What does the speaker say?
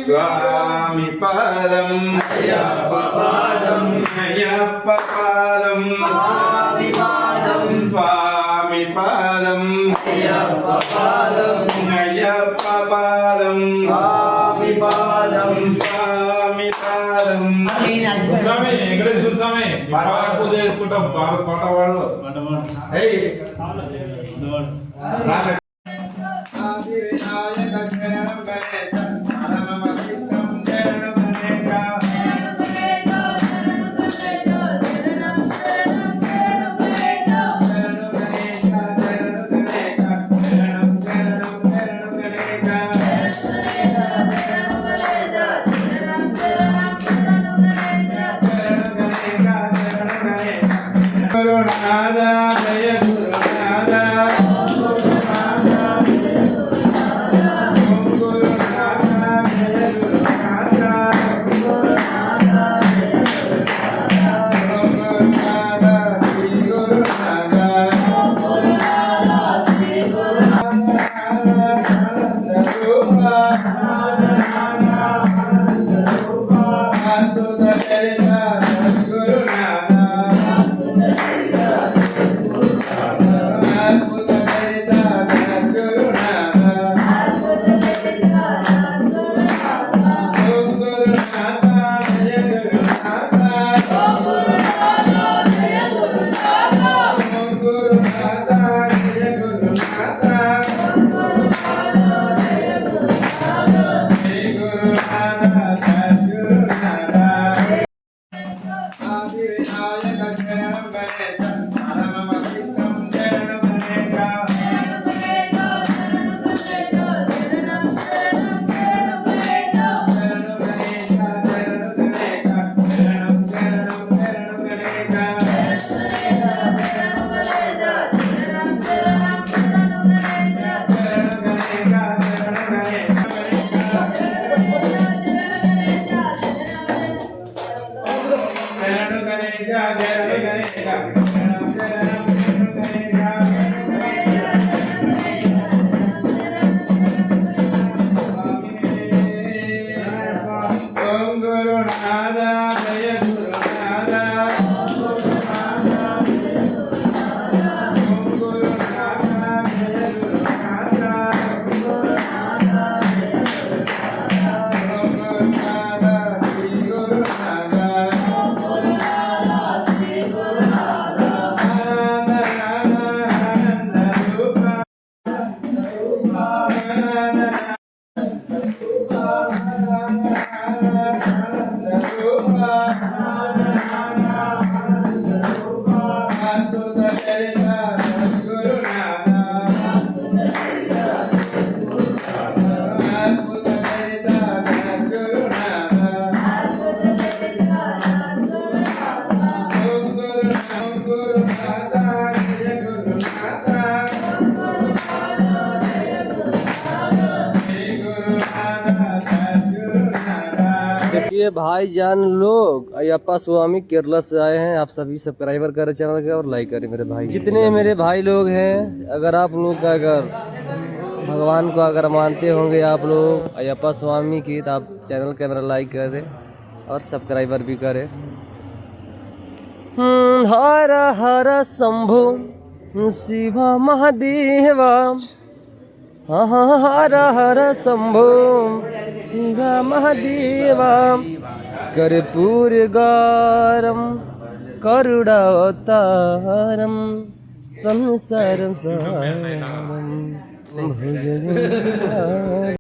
స్వామి పాదం అయ్యప్ప పాదం అయ్యప్ప పాదం స్వామి పాదం స్వామి పాదం అయ్యప్ప పాదం అయ్యప్ప పాదం స్వామి పాదం స్వామి పాదం. స్వామి వెంకటేశ్వర స్వామి పాట పూజ చేసుకుంటాం. పాట వాడు ये भाईजान लोग अयप्पा स्वामी केरला से आए हैं। आप सभी सब्सक्राइबर करें चैनल के और लाइक करें मेरे भाई। जितने मेरे भाई लोग हैं, अगर आप लोग अगर भगवान को अगर मानते होंगे आप लोग अयप्पा स्वामी की, तो आप चैनल के मेरा लाइक करें और सब्सक्राइबर भी करें। हर हर शंभु शिव महादेवा, हर हर शंभो शिव महादेवा, कर्पूर गारम करुणावतारम సంసారం సారం భుజగం